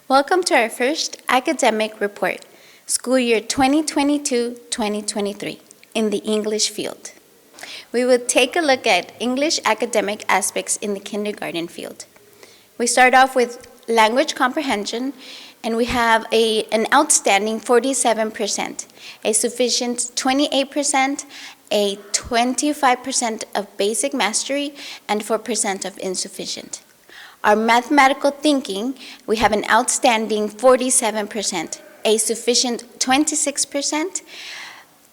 Welcome to our first academic report, school year 2022-2023, in the English field. We will take a look at English academic aspects in the kindergarten field. We start off with language comprehension, and we have an outstanding 47%, a sufficient 28%, a 25% of basic mastery, and 4% of insufficient. Our mathematical thinking, we have an outstanding 47%, a sufficient 26%,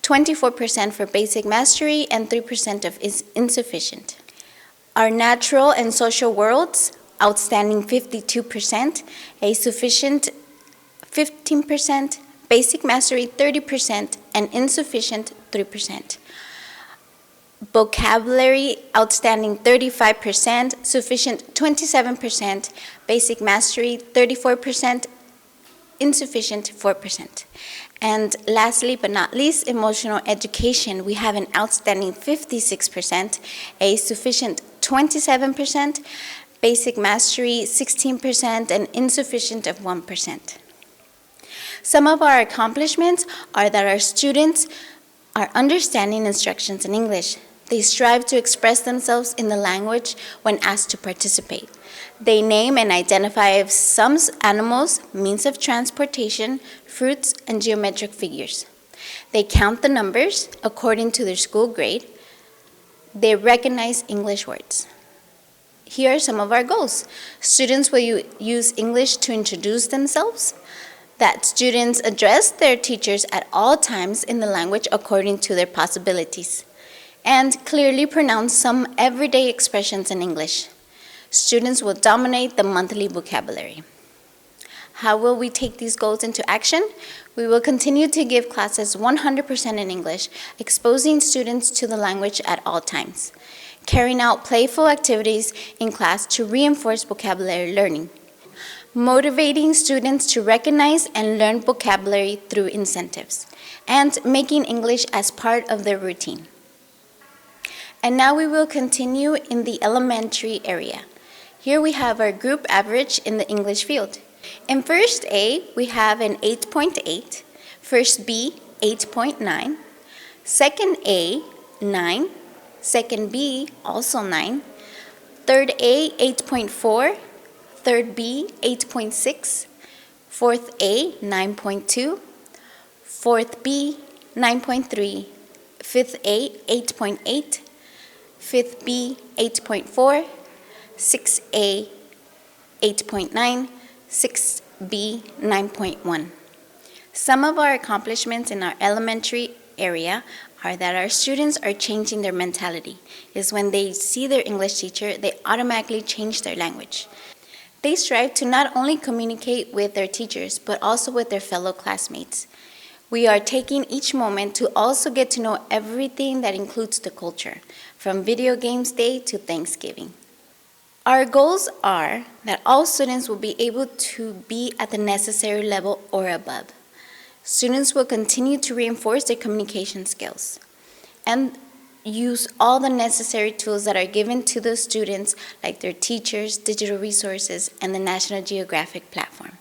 24% for basic mastery, and 3% of insufficient. Our natural and social worlds, outstanding 52%, a sufficient 15%, basic mastery 30%, and insufficient 3%. Vocabulary, outstanding 35%, sufficient 27%, basic mastery 34%, insufficient 4%. And lastly but not least, emotional education, we have an outstanding 56%, a sufficient 27%, basic mastery 16%, and insufficient of 1%. Some of our accomplishments are that our students are understanding instructions in English. They strive to express themselves in the language when asked to participate. They name and identify some animals, means of transportation, fruits, and geometric figures. They count the numbers according to their school grade. They recognize English words. Here are some of our goals. Students will use English to introduce themselves. That students address their teachers at all times in the language according to their possibilities, and clearly pronounce some everyday expressions in English. Students will dominate the monthly vocabulary. How will we take these goals into action? We will continue to give classes 100% in English, exposing students to the language at all times, carrying out playful activities in class to reinforce vocabulary learning, motivating students to recognize and learn vocabulary through incentives, and making English as part of their routine. And now we will continue in the elementary area. Here we have our group average in the English field. In first A, we have an 8.8, first B, 8.9, second A, 9, second B, also 9, third A, 8.4, third B, 8.6, fourth A, 9.2, fourth B, 9.3, fifth A, 8.8, fifth B, 8.4, 6A, 8.9, 6B, 9.1. Some of our accomplishments in our elementary area are that our students are changing their mentality. Is when they see their English teacher, they automatically change their language. They strive to not only communicate with their teachers, but also with their fellow classmates. We are taking each moment to also get to know everything that includes the culture, from video games day to Thanksgiving. Our goals are that all students will be able to be at the necessary level or above. Students will continue to reinforce their communication skills and use all the necessary tools that are given to those students, like their teachers, digital resources, and the National Geographic platform.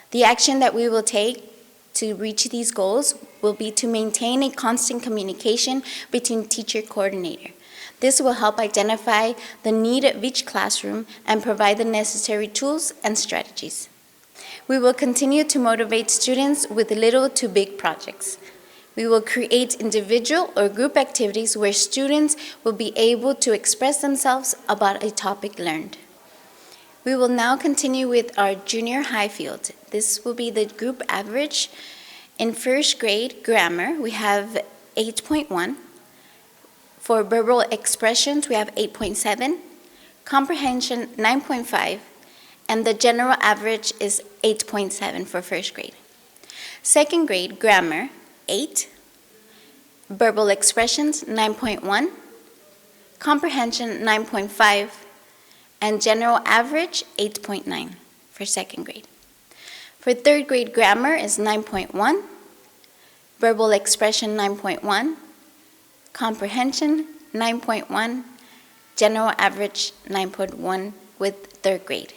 The action that we will take to reach these goals will be to maintain a constant communication between teacher coordinator. This will help identify the need of each classroom and provide the necessary tools and strategies. We will continue to motivate students with little to big projects. We will create individual or group activities where students will be able to express themselves about a topic learned. We will now continue with our junior high field. This will be the group average. In first grade grammar, we have 8.1. For verbal expressions, we have 8.7. Comprehension, 9.5. And the general average is 8.7 for first grade. Second grade grammar, 8. Verbal expressions, 9.1. Comprehension, 9.5. And general average, 8.9 for second grade. For third grade grammar is 9.1, verbal expression 9.1, comprehension 9.1, general average 9.1 with third grade.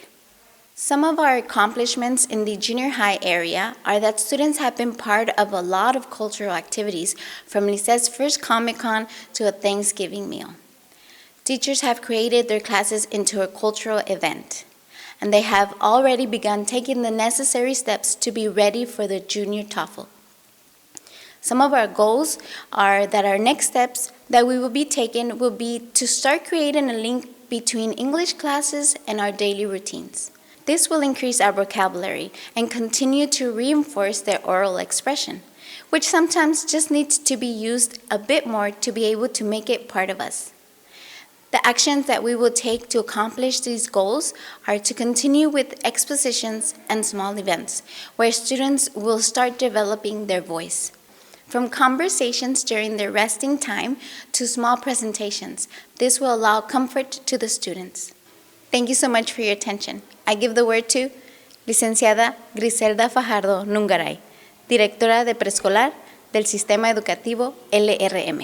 Some of our accomplishments in the junior high area are that students have been part of a lot of cultural activities, from Lice's first Comic-Con to a Thanksgiving meal. Teachers have created their classes into a cultural event, and they have already begun taking the necessary steps to be ready for the junior TOEFL. Some of our goals are that our next steps that we will be taking will be to start creating a link between English classes and our daily routines. This will increase our vocabulary and continue to reinforce their oral expression, which sometimes just needs to be used a bit more to be able to make it part of us. The actions that we will take to accomplish these goals are to continue with expositions and small events, where students will start developing their voice. From conversations during their resting time to small presentations, this will allow comfort to the students. Thank you so much for your attention. I give the word to Licenciada Griselda Fajardo Nungaray, Directora de Preescolar del Sistema Educativo L.R.M.